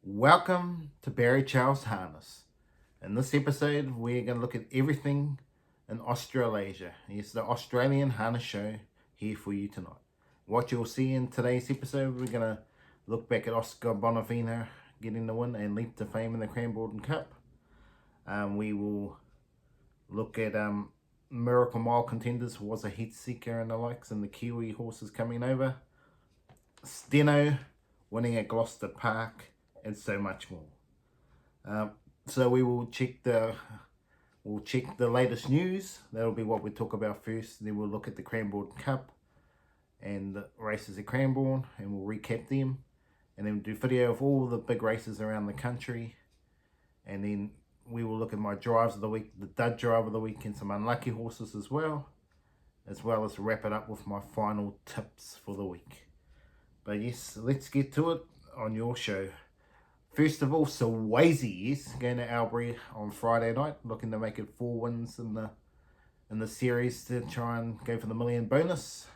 Welcome to Barry Charles Harness. In this episode, we're going to look at everything in Australasia. It's the Australian Harness Show here for you tonight. What you'll see in today's episode, we're going to look back at Oscar Bonavena getting the win and leap to fame in the Cranbourne Cup. We will look at Miracle Mile contenders, was a heat seeker and the likes, and the Kiwi horses coming over. Steno winning at Gloucester Park, and so much more. So we will check the latest news. That'll be what we talk about first. Then we'll look at the Cranbourne Cup and the races at Cranbourne, and we'll recap them. And then we'll do video of all the big races around the country. And then we will look at my drives of the week, the dud drive of the week, and some unlucky horses as well as wrap it up with my final tips for the week. But yes, let's get to it on your show. First of all, Swayze is going to Albury on Friday night, looking to make it 4 wins in the series to try and go for the million bonus.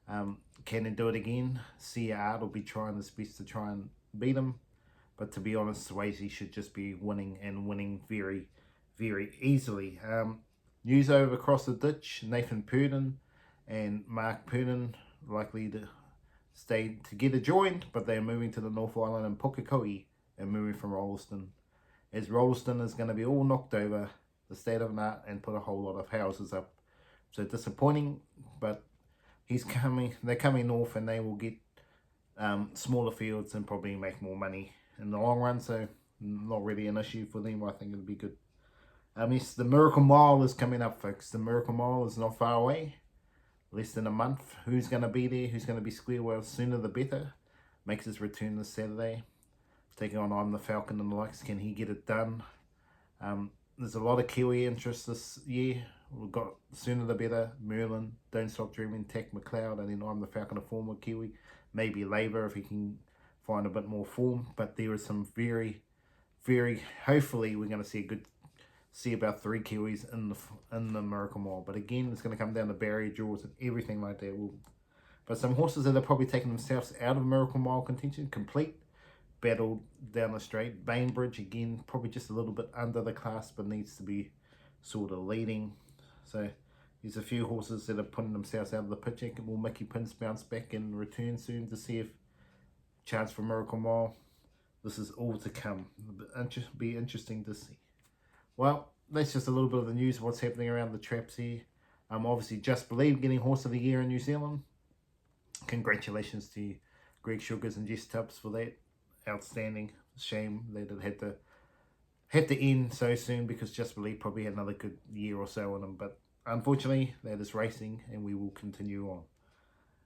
Can he do it again? CR will be trying his best to try and beat him. But to be honest, Swayze should just be winning very, very easily. News over across the ditch, Nathan Purdon and Mark Purdon likely to stay together joined, but they're moving to the North Island and Pukekohe and moving from Rolleston, as Rolleston is going to be all knocked over, the state of art, and put a whole lot of houses up. So disappointing, but they're coming north, and they will get smaller fields and probably make more money in the long run, so not really an issue for them. I think it'll be good. Yes, the Miracle Mile is coming up, folks. The Miracle Mile is not far away, less than a month. Who's going to be there? Who's going to be square? Well, sooner the better. Makes his return this Saturday, taking on I'm the Falcon and the likes. Can he get it done? There's a lot of Kiwi interest this year. We've got Sooner the Better, Merlin, Don't Stop Dreaming, Tack McLeod, and then I'm the Falcon, a former Kiwi. Maybe Labour if he can find a bit more form. But there is some very, very, hopefully we're going to see about 3 Kiwis in the Miracle Mile. But again, it's going to come down to barrier draws and everything like that. But some horses that are probably taking themselves out of Miracle Mile contention, Complete, battle down the straight. Bainbridge, again, probably just a little bit under the class, but needs to be sort of leading. So there's a few horses that are putting themselves out of the picture. Will Mickey Pins bounce back and return soon to see if chance for Miracle Mile? This is all to come. It'll be interesting to see. Well, that's just a little bit of the news of what's happening around the traps here. Obviously, Just Believe getting Horse of the Year in New Zealand. Congratulations to Greg Sugars and Jess Tubbs for that. Outstanding. Shame that it had to end so soon, because Just Believe probably had another good year or so on them. But unfortunately, that is racing, and we will continue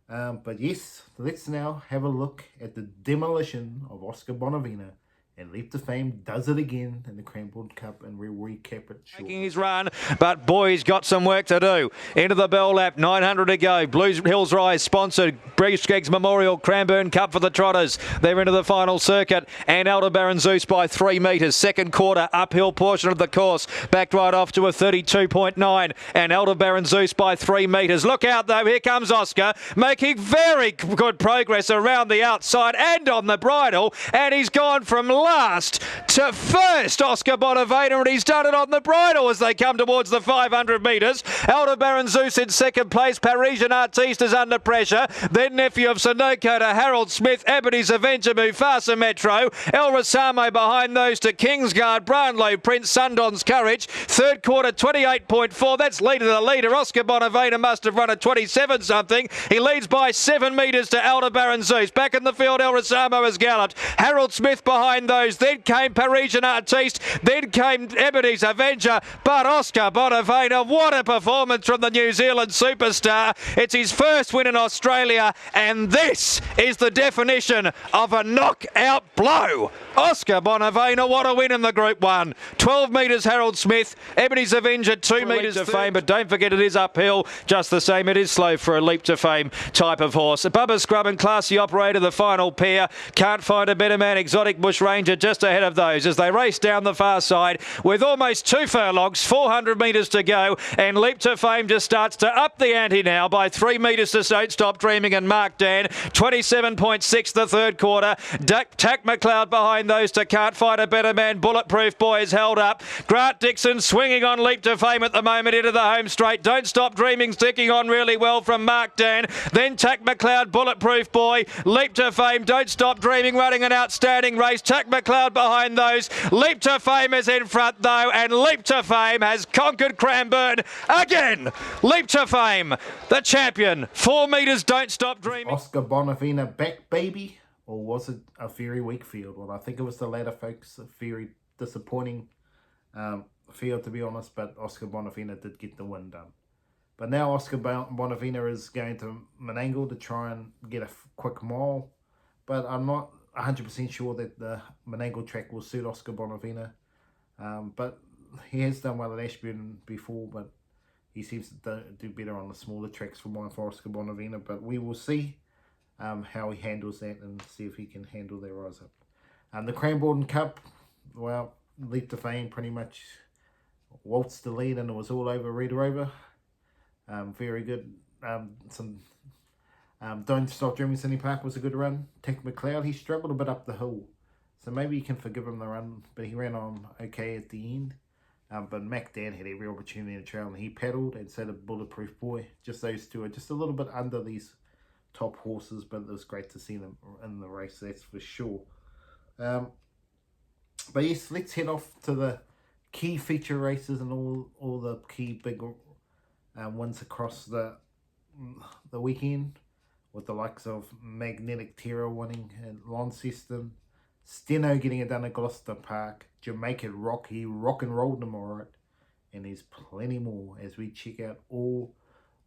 on. But yes, let's now have a look at the demolition of Oscar Bonavena. And Leap to Fame does it again in the Cranbourne Cup, and we'll recap it shortly. Making his run, but boy, he's got some work to do. Into the bell lap, 900 to go. Blue Hills Rise sponsored Skeggs Memorial Cranbourne Cup for the Trotters. They're into the final circuit, and Aldebaran Zeus by 3 metres. Second quarter, uphill portion of the course, backed right off to a 32.9, and Aldebaran Zeus by 3 metres. Look out though, here comes Oscar, making very good progress around the outside and on the bridle, and he's gone from last to first, Oscar Bonavena, and he's done it on the bridle as they come towards the 500 metres. Aldebaran Zeus in second place. Parisian Artiste is under pressure. Then Nephew of Sunoco to Harold Smith, Ebony's Avenger, Mufasa Metro, El Rosamo behind those to Kingsguard, Brownlow, Prince Sundon's Courage. Third quarter, 28.4. That's leader to the leader. Oscar Bonavena must have run a 27 something. He leads by 7 metres to Aldebaran Zeus. Back in the field, El Rosamo has galloped. Harold Smith behind those. Then came Parisian Artiste. Then came Ebony's Avenger. But Oscar Bonavena, what a performance from the New Zealand superstar. It's his first win in Australia, and this is the definition of a knockout blow. Oscar Bonavena, what a win in the Group 1. 12 metres Harold Smith. Ebony's Avenger, 2 metres to fame, but don't forget it is uphill. Just the same, it is slow for a leap to fame type of horse. Bubba Scrub and Classy Operator, the final pair. Can't find a better man. Exotic Bush Ranger Danger just ahead of those as they race down the far side with almost 2 furlongs, 400 metres to go, and Leap to Fame just starts to up the ante now by 3 metres to Don't Stop Dreaming and Mark Dan. 27.6 the third quarter. Tack McLeod behind those to Can't Fight a Better Man. Bulletproof Boy is held up. Grant Dixon swinging on Leap to Fame at the moment into the home straight. Don't Stop Dreaming sticking on really well from Mark Dan. Then Tack McLeod, Bulletproof Boy, Leap to Fame, Don't Stop Dreaming running an outstanding race. Tack McLeod behind those. Leap to Fame is in front though, and Leap to Fame has conquered Cranbourne again. Leap to Fame, the champion. 4 metres, Don't Stop Dreaming. Oscar Bonavina back, baby? Or was it a very weak field? Well, I think it was the latter, folks. A very disappointing field, to be honest, but Oscar Bonavina did get the win done. But now Oscar Bonavina is going to Menangle to try and get a quick mile, but I'm not 100% sure that the Menangle track will suit Oscar Bonavina. But he has done well at Ashburton before, but he seems to do better on the smaller tracks for Oscar Bonavina. But we will see how he handles that and see if he can handle their rise up. The Cranbourne Cup, well, Leap to Fame pretty much waltzed the lead and it was all over Red Rover. Very good. Don't Stop Dreaming Sydney Park was a good run. Tack McLeod, he struggled a bit up the hill, so maybe you can forgive him the run, but he ran on okay at the end. But Mac Dan had every opportunity to trail and he paddled, and so did Bulletproof Boy. Just those two are just a little bit under these top horses, but it was great to see them in the race, that's for sure. But yes, let's head off to the key feature races and all the key big wins across the weekend, with the likes of Magnetic Terror winning at Launceston, Steno getting it done at Gloucester Park, Jamaica Rock, he rock and rolled them alright, and there's plenty more as we check out all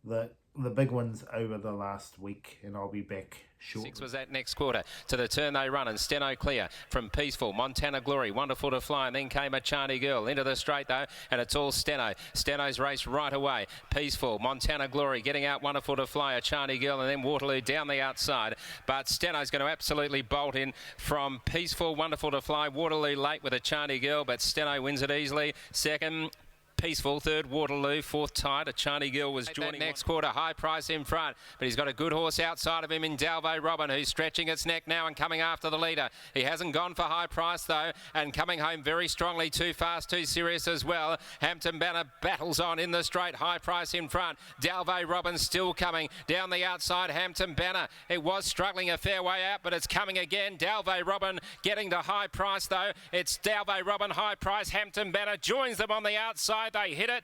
the big ones over the last week, and I'll be back shortly. 6 was that next quarter. To the turn they run, and Steno clear from Peaceful. Montana Glory, Wonderful to Fly, and then came a Chanty Girl. Into the straight though, and it's all Steno. Steno's race right away. Peaceful, Montana Glory getting out Wonderful to Fly, a Chanty Girl, and then Waterloo down the outside. But Steno's going to absolutely bolt in from Peaceful, Wonderful to Fly. Waterloo late with a Chanty Girl, but Steno wins it easily. Second, Peaceful, third Waterloo, fourth tight. A Chanty Girl was joining next quarter. High Price in front, but he's got a good horse outside of him in Dalvey Robin, who's stretching its neck now and coming after the leader. He hasn't gone for High Price though, and coming home very strongly. Too Fast, Too Serious as well. Hampton Banner battles on in the straight. High Price in front. Dalvey Robin still coming down the outside. Hampton Banner, it was struggling a fair way out, but it's coming again. Dalvey Robin getting to High Price though. It's Dalvey Robin, High Price. Hampton Banner joins them on the outside. They hit it.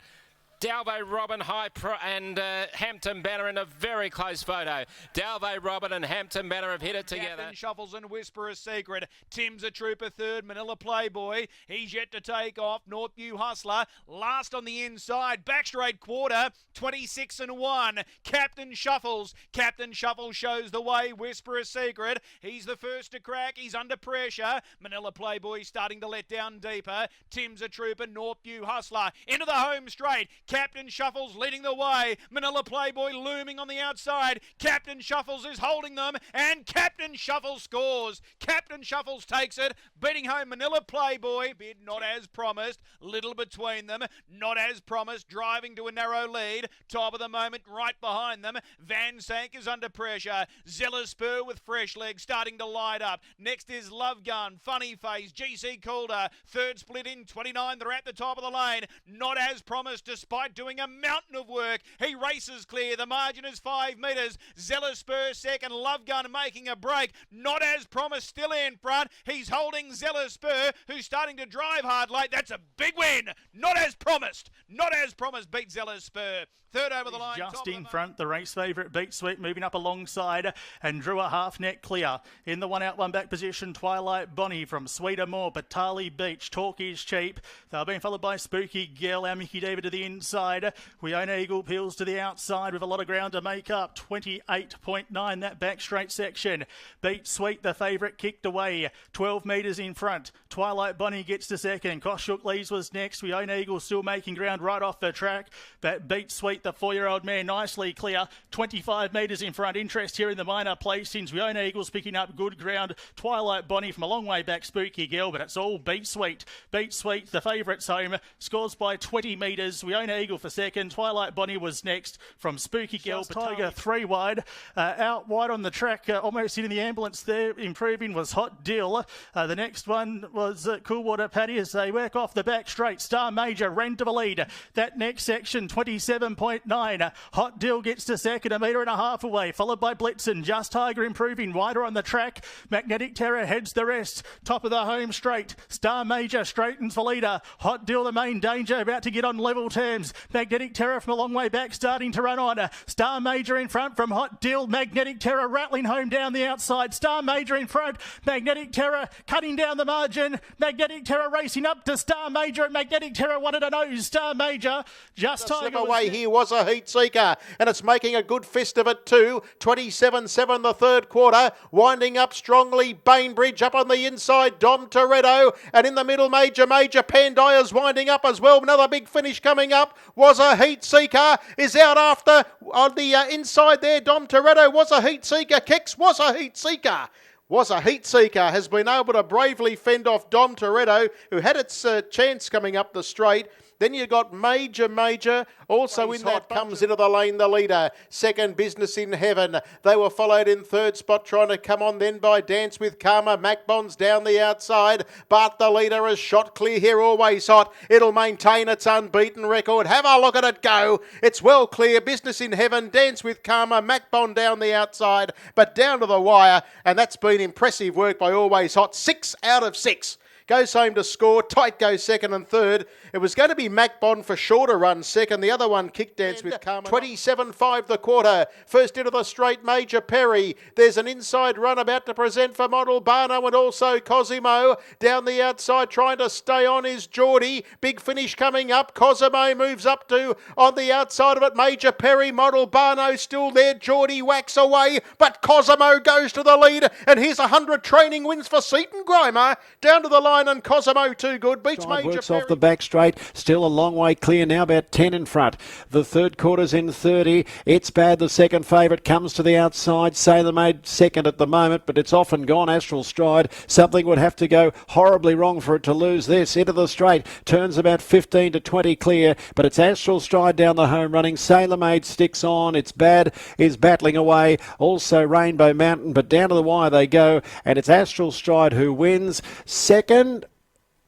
Dalvey Robin, and Hampton Banner in a very close photo. Dalvey Robin and Hampton Banner have hit it together. Captain Shuffles and Whisper a Secret. Tim's a Trooper third. Manila Playboy. He's yet to take off. Northview Hustler last on the inside. Back straight quarter. 26-1. Captain Shuffles. Captain Shuffles shows the way. Whisper a Secret. He's the first to crack. He's under pressure. Manila Playboy starting to let down deeper. Tim's a Trooper. Northview Hustler into the home straight. Captain Shuffles leading the way. Manila Playboy looming on the outside. Captain Shuffles is holding them, and Captain Shuffles scores. Captain Shuffles takes it, beating home Manila Playboy. Bid not as promised. Little between them. Not as promised. Driving to a narrow lead. Top of the moment, right behind them. Van Sank is under pressure. Zeller Spur with fresh legs starting to light up. Next is Love Gun, Funny Face, GC Calder. Third split in 29. They're at the top of the lane. Not as promised, despite doing a mountain of work. He races clear. The margin is 5 metres. Zeller Spur second. Love Gun making a break. Not as promised, still in front. He's holding Zeller Spur, who's starting to drive hard late. That's a big win. Not as promised. Not as promised beat Zeller Spur. Third over the line. Just in front, the race favourite Beat Sweet moving up alongside and drew a half net clear. In the one out, one back position, Twilight Bonnie from Sweeter Moore, Batali Beach, Talk is Cheap. They're being followed by Spooky Girl, our Mickey David to the inside. We own Eagle Peels to the outside with a lot of ground to make up. 28.9 that back straight section. Beat Sweet, the favourite, kicked away. 12 metres in front. Twilight Bunny gets to second. Koshook Lees was next. We Own Eagle still making ground right off the track. But Beat Sweet, the 4-year-old mare, nicely clear. 25 metres in front. Interest here in the minor placings. We Own Eagle's picking up good ground. Twilight Bunny from a long way back, Spooky Girl, but it's all Beat Sweet. Beat Sweet, the favourites home, scores by 20 metres. We Own Eagle for second. Twilight Bunny was next from Spooky Girl. Tiger 3 wide. Out wide on the track, almost hitting the ambulance there, improving was Hot Deal. The next one was Coolwater Paddy as they work off the back straight. Star Major ran to the lead. That next section, 27.9. Hot Deal gets to second, 1.5 metres away, followed by Blitzen. Just Tiger improving wider on the track. Magnetic Terror heads the rest. Top of the home straight. Star Major straightens the leader. Hot Deal the main danger, about to get on level terms. Magnetic Terror from a long way back, starting to run on. Star Major in front from Hot Deal. Magnetic Terror rattling home down the outside. Star Major in front. Magnetic Terror cutting down the margin. Magnetic Terror racing up to Star Major, and Magnetic Terror wanted a nose. Star Major, Just Tiger away here was a heat seeker, and it's making a good fist of it too. 27-7 the third quarter, winding up strongly. Bainbridge up on the inside, Dom Toretto, and in the middle, Major Pandia's winding up as well. Another big finish coming up. Was a heat seeker, is out after on the inside there. Dom Toretto was a heat seeker. Kex was a heat seeker. Was a heat seeker, has been able to bravely fend off Dom Toretto, who had its chance coming up the straight. Then you got Major, also in that comes into the lane, the leader. Second, Business in Heaven. They were followed in third spot, trying to come on then by Dance with Karma. Macbon's down the outside, but the leader is shot clear here, Always Hot. It'll maintain its unbeaten record. Have a look at it go. It's well clear. Business in Heaven, Dance with Karma, Macbon down the outside, but down to the wire, and that's been impressive work by Always Hot. 6 out of 6. Goes home to score. Tight goes second and third. It was going to be Macbon for shorter run second. The other one, Kick Dance with Karma. 27-5 the quarter. First into the straight, Major Perry. There's an inside run about to present for Model Barno and also Cosimo. Down the outside trying to stay on is Geordie. Big finish coming up. Cosimo moves up to on the outside of it. Major Perry, Model Barno still there. Geordie whacks away, but Cosimo goes to the lead. And here's 100 training wins for Seaton Grimer. Down to the line. And Cosimo too good, beats Major works Perry. Off the back straight, still a long way clear now, about 10 in front. The third quarter's in 30. It's Bad, the second favourite, comes to the outside. Sailor Maid second at the moment, but it's off and gone. Astral Stride, something would have to go horribly wrong for it to lose this. Into the straight, turns about 15 to 20 clear, but it's Astral Stride down the home running. Sailor Maid sticks on. It's Bad is battling away. Also Rainbow Mountain, but down to the wire they go, and it's Astral Stride who wins. Second,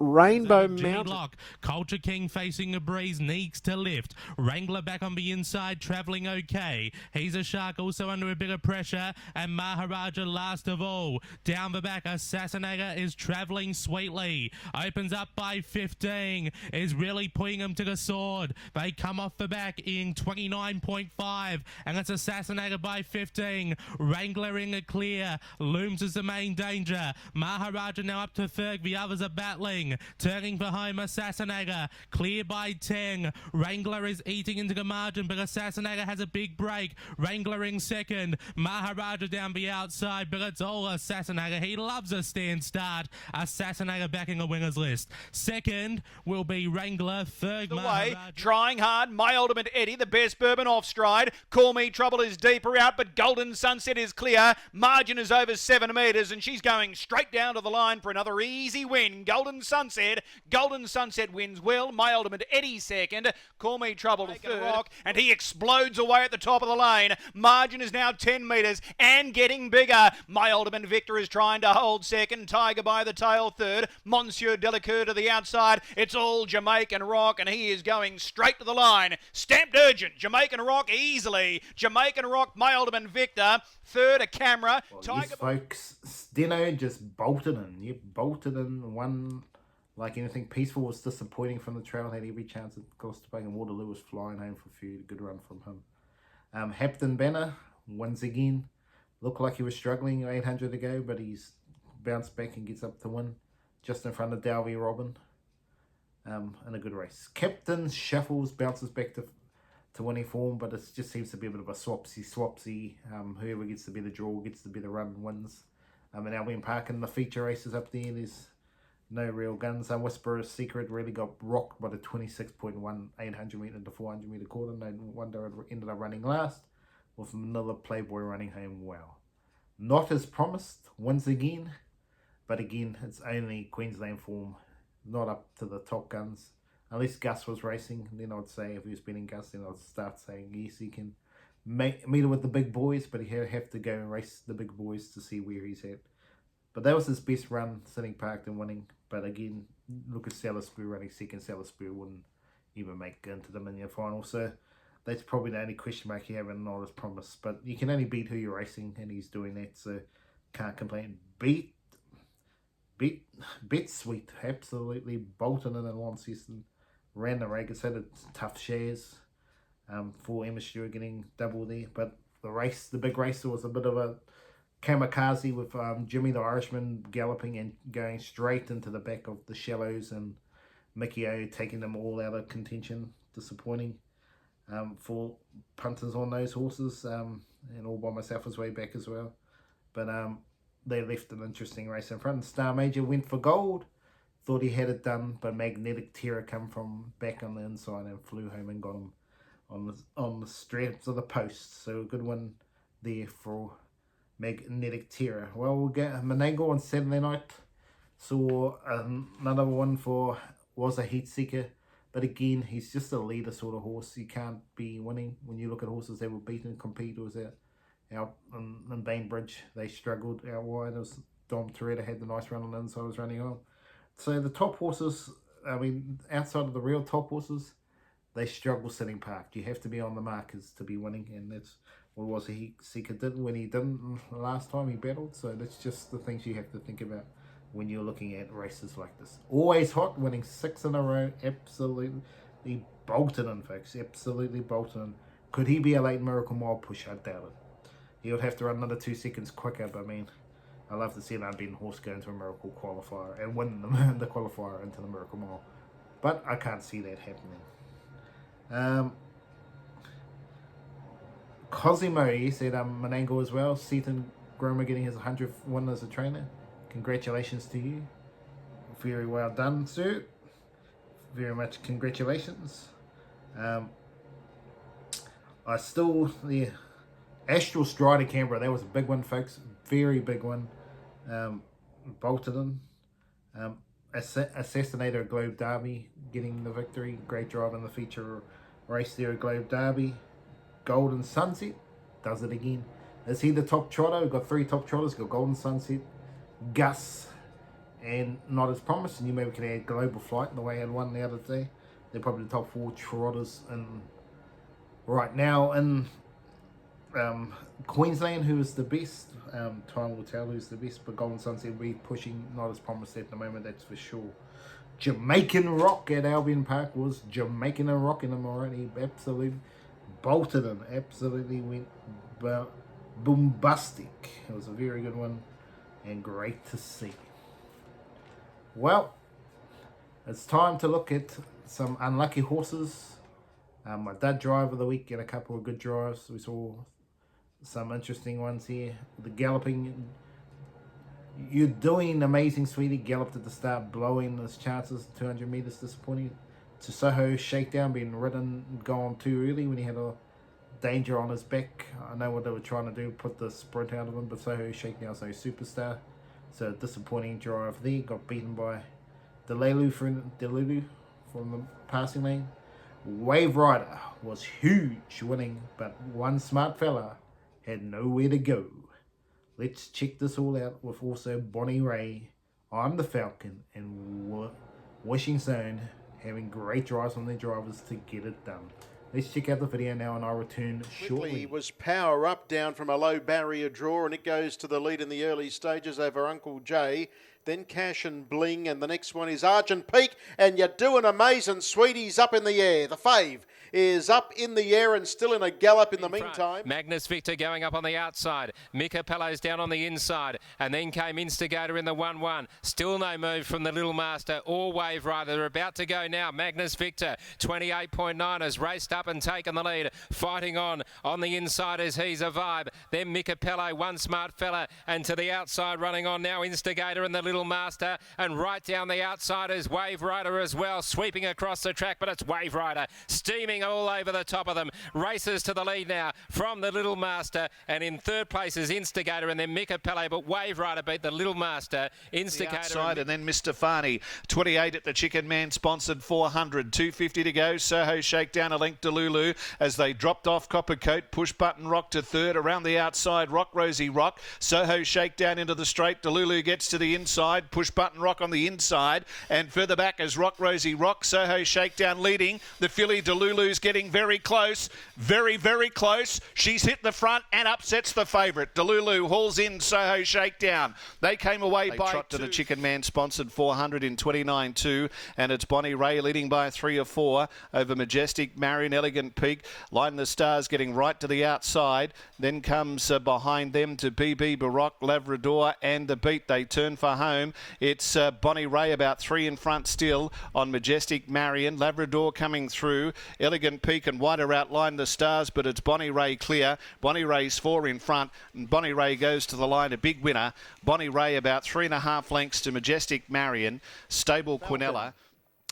Rainbow Mountain. Lock. Culture King facing a breeze, needs to lift. Wrangler back on the inside, travelling okay. He's a Shark also under a bit of pressure, and Maharaja last of all. Down the back, Assassinator is travelling sweetly. Opens up by 15, is really putting him to the sword. They come off the back in 29.5, and it's Assassinator by 15. Wrangler in the clear. Looms is the main danger. Maharaja now up to third, the others are battling. Turning for home, Assassinator. Clear by 10. Wrangler is eating into the margin, but Assassinator has a big break. Wrangler in second. Maharaja down the outside, but it's all Assassinator. He loves a stand start. Assassinator backing a winner's list. Second will be Wrangler. Third, Maharaja. Trying hard, My Ultimate Eddie, the best bourbon off stride. Call Me Trouble is deeper out, but Golden Sunset is clear. Margin is over 7 metres, and she's going straight down to the line for another easy win. Golden Sunset wins well. My Ultimate Eddie second. Call Me Trouble third. Rock, and he explodes away at the top of the lane. Margin is now 10 metres and getting bigger. My Ultimate Victor is trying to hold second. Tiger by the tail third. Monsieur Delacour to the outside. It's all Jamaican Rock, and he is going straight to the line. Stamped urgent. Jamaican Rock easily. Jamaican Rock, My Ultimate Victor. Third, a camera. Well, Tiger yes, folks, Steno just bolted in. You bolted in one like anything. Peaceful was disappointing from the trail, had every chance at Costabank, and Waterloo was flying home for a few. Good run from him. Hampton Banner, once again, looked like he was struggling 800 to go, but he's bounced back and gets up to win, just in front of Dalby Robin, in a good race. Captain Shuffles bounces back to winning form, but it just seems to be a bit of a swapsy. Whoever gets the better draw, gets the better run, wins. And Albion Park in the feature races up there, there's no real guns. Whisperer's Secret really got rocked by the 26.1 800 metre to 400 metre quarter. No wonder it ended up running last, with Manila Playboy running home well. Not as promised, once again, but again, it's only Queensland form, not up to the top guns. Unless Gus was racing, then I'd say if he was beating Gus, then I'd start saying yes, he can meet it with the big boys, but he'd have to go and race the big boys to see where he's at. But that was his best run, sitting parked and winning. But again, look at Salisbury running second. Salisbury wouldn't even make it into the Minion final. So that's probably the only question mark you have, and not as promised. But you can only beat who you're racing, and he's doing that. So can't complain. Beat Sweet. Absolutely bolted in one season. Ran the raggeds, had a tough shares for Emma Stewart getting double there. But the big race, was a bit of a kamikaze with Jimmy the Irishman galloping and going straight into the back of the Shallows, and Mickey O taking them all out of contention. Disappointing for punters on those horses, and all by myself was way back as well. But they left an interesting race in front. Star Major went for gold. Thought he had it done, but Magnetic Terror come from back on the inside and flew home and got him on the straps of the post. So a good one there for Magnetic Terror. Well, we'll get Menangle on Saturday night. Saw another one for Was a Heat Seeker, but again, he's just a leader sort of horse. You can't be winning when you look at horses that were beaten. Compete was out in Bainbridge. They struggled out wide. It was Dom Toretto had the nice run on the inside. Was running on. So the top horses, I mean, outside of the real top horses, they struggle sitting parked. You have to be on the markers to be winning, and that's what Was a Heat Seeker did when he didn't last time he battled. So that's just the things you have to think about when you're looking at races like this. Always Hot, winning 6 in a row. Absolutely bolted in, folks. Absolutely bolted in. Could he be a late Miracle Mile push? I doubt it. He would have to run another 2 seconds quicker, but I mean, I love to see an unbeaten horse go into a Miracle qualifier and win the qualifier into the Miracle Mile. But I can't see that happening. Cosimo, he said Menangle as well. Seaton Gromer getting his 100th win as a trainer. Congratulations to you. Very well done, sir. Very much congratulations. The Astral Strider Canberra, that was a big one, folks. Very big one. Bolted in. Assassinator Globe Derby getting the victory. Great drive in the feature race there at Globe Derby. Golden Sunset does it again. Is he the top trotter? We've got 3 top trotters. We've got Golden Sunset, Gus, and not as promised. And you maybe can add Global Flight, the way I had one the other day. They're probably the top 4 trotters right now in Queensland. Who is the best? Time will tell who's the best, but Golden Sunset will be pushing, not as promised at the moment, that's for sure. Jamaican Rock at Albion Park was Jamaican and rocking him already. Absolutely bolted him. Absolutely went bombastic. It was a very good one and great to see. Well, it's time to look at some unlucky horses. My dad drive of the week and a couple of good drives. We saw some interesting ones here. The galloping, you're doing amazing, sweetie. Galloped at the start, blowing his chances. 200 meters disappointing. To Soho Shakedown being ridden, gone too early when he had a danger on his back. I know what they were trying to do, put the sprint out of him, but Soho Shakedown's no superstar. So disappointing drive there. Got beaten by Delulu from the passing lane. Wave Rider was huge, winning, but one smart fella had nowhere to go. Let's check this all out with also Bonnie Ray, I'm the Falcon, and Wishing Zone having great drives on their drivers to get it done. Let's check out the video now and I'll return shortly. Was Power Up down from a low barrier draw, and it goes to the lead in the early stages over Uncle Jay. Then Cash and Bling, and the next one is Argent Peak, and you're doing amazing, sweeties, up in the air. The fave is up in the air and still in a gallop in the meantime. Magnus Victor going up on the outside. Mika Pello's down on the inside, and then came Instigator in the 1-1. Still no move from the Little Master or Wave Rider. They're about to go now. Magnus Victor, 28.9, has raced up and taken the lead. Fighting on the inside as He's a Vibe. Then Mika Pello, one smart fella, and to the outside running on now Instigator and the Little Master, and right down the outside is Wave Rider as well, sweeping across the track, but it's Wave Rider steaming all over the top of them. Races to the lead now from the Little Master, and in third place is Instigator and then Mika Pele, but Wave Rider beat the Little Master. Instigator outside, and then Mr. Farney, 28 at the Chicken Man sponsored 400, 250 to go. Soho Shakedown a length to Lulu as they dropped off Coppercoat. Push Button Rock to third. Around the outside, Rock Rosie Rock. Soho Shakedown into the straight. Delulu gets to the inside. Push Button Rock on the inside, and further back is Rock Rosie Rock. Soho Shakedown leading. The filly Delulu's getting very close, very, very close. She's hit the front and upsets the favourite. Delulu hauls in Soho Shakedown. They came away by trot to the Chicken Man sponsored 400 in 29.2, and it's Bonnie Ray leading by 3 or 4 over Majestic Marion, Elegant Peak. Line the Stars getting right to the outside. Then comes behind them to BB Baroque, Labrador and the Beat. They turn for home. It's Bonnie Ray about 3 in front still on Majestic Marion. Labrador coming through. Elegant Peak and Wider outline the Stars, but it's Bonnie Ray clear. Bonnie Ray's 4 in front, and Bonnie Ray goes to the line, a big winner. Bonnie Ray about 3.5 lengths to Majestic Marion. Stable Quinella.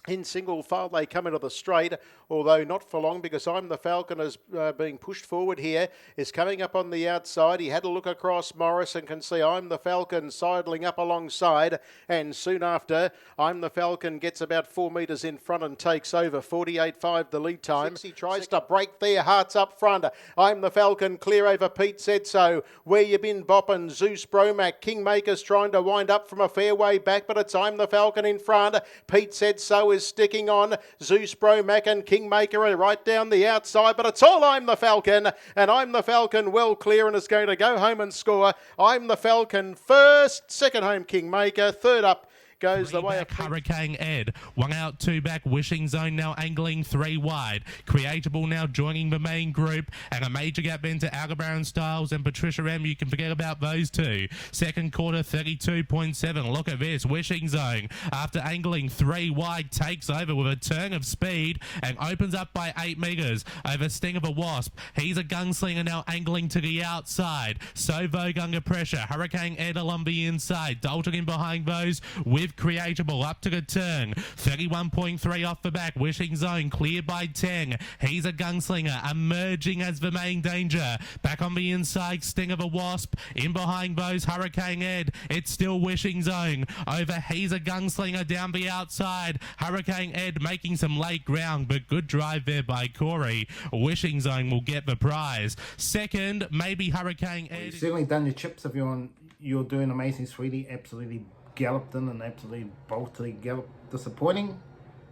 In single file, they come into the straight, although not for long, because I'm the Falcon is being pushed forward here, is coming up on the outside. He had a look across Morris and can see I'm the Falcon sidling up alongside, and soon after, I'm the Falcon gets about 4 metres in front and takes over 48.5 the lead time. He tries to break there, Hearts up front. I'm the Falcon clear over Pete Said So. Where you been bopping? Zeus Bromac, Kingmaker's trying to wind up from a fair way back, but it's I'm the Falcon in front. Pete Said So is sticking on. Zeus Bromac and Kingmaker are right down the outside, but it's all I'm the Falcon, and I'm the Falcon well clear and is going to go home and score. I'm the Falcon first, second home Kingmaker, third up goes the way of Hurricane Ed. 1 out, 2 back. Wishing Zone now angling 3 wide. Creatable now joining the main group, and a major gap into Aldebaran Styles and Patricia M. You can forget about those two. Second quarter 32.7. Look at this. Wishing Zone, after angling 3 wide, takes over with a turn of speed and opens up by 8 metres over Sting of a Wasp. He's a gunslinger now angling to the outside. So Vogue under pressure. Hurricane Ed along the inside. Dalton in behind those with Creatable up to the turn. 31.3 off the back. Wishing Zone cleared by 10. He's a gunslinger emerging as the main danger. Back on the inside, Sting of a Wasp. In behind those, Hurricane Ed. It's still Wishing Zone over He's a Gunslinger down the outside. Hurricane Ed making some late ground, but good drive there by Corey. Wishing Zone will get the prize. Second, maybe Hurricane Ed. You've certainly done your chips if you're doing amazing, sweetie. Absolutely galloped in and absolutely boltily galloped. Disappointing.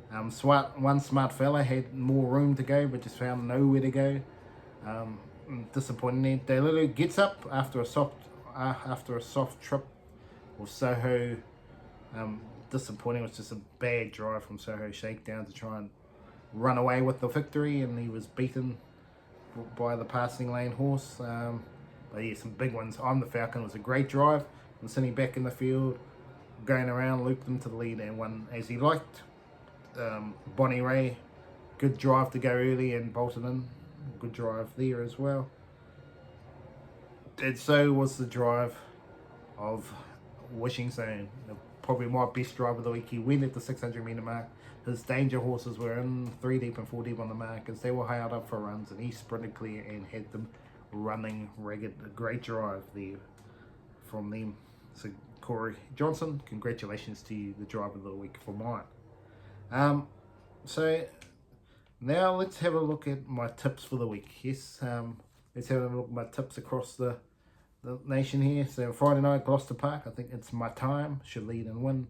One smart fella had more room to go, but just found nowhere to go. Disappointing there. Delulu gets up after a soft trip with Soho. Disappointing. It was just a bad drive from Soho Shakedown to try and run away with the victory, and he was beaten by the passing lane horse. But yeah, some big ones. I'm the Falcon was a great drive, and sitting back in the field, going around, looped him to the lead and won as he liked. Bonnie Ray, good drive to go early and bolted in. Good drive there as well. And so was the drive of Wishing Zone. Probably my best drive of the week. He went at the 600 metre mark. His danger horses were in 3 deep and 4 deep on the mark as they were held up for runs, and he sprinted clear and had them running ragged. A great drive there from them. So Corey Johnson, congratulations to you, the driver of the week for mine. So now let's have a look at my tips for the week. Yes, let's have a look at my tips across the nation here. So Friday night, Gloucester Park, I think it's my time, should lead and win.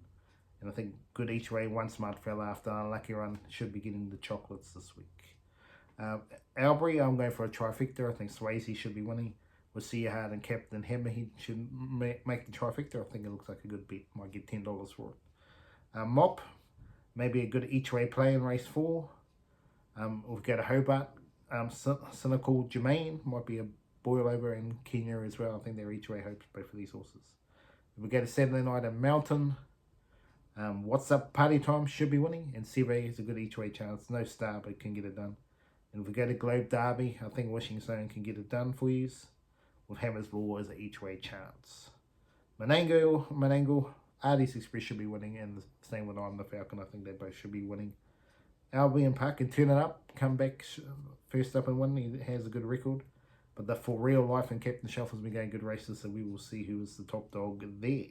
And I think good each way, one smart fella after an unlucky run should be getting the chocolates this week. Albury, I'm going for a trifecta. I think Swayze should be winning. With Sia Hard and Captain Hammer, he should make the trifecta. I think it looks like a good bet. Might get $10 for it. Mop, maybe a good each way play in race 4. We've got a Hobart. Cynical Jermaine might be a boil over in Kenya as well. I think they're each way hopes both of these horses. If we go to Saturday night at Mountain, What's Up Party Time should be winning, and Seve is a good each way chance. No star, but can get it done. And if we go to Globe Derby, I think Wishing Zone can get it done for you. With Hammer's Law as an each way chance. Menangle, Artie's Express should be winning, and the same with On the Falcon. I think they both should be winning. Albion Park can turn it up, come back first up and win. He has a good record. But the For Real Life and Captain Shuffle's been going good races, so we will see who is the top dog there.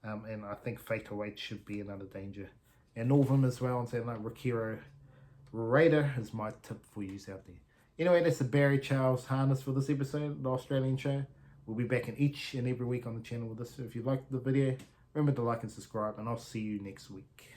And I think Fatal 8 should be another danger. And Northam as well, and saying like Rakiro Raider is my tip for you out there. Anyway, that's the Barry Charles harness for this episode, the Australian show. We'll be back in each and every week on the channel with this. So if you liked the video, remember to like and subscribe, and I'll see you next week.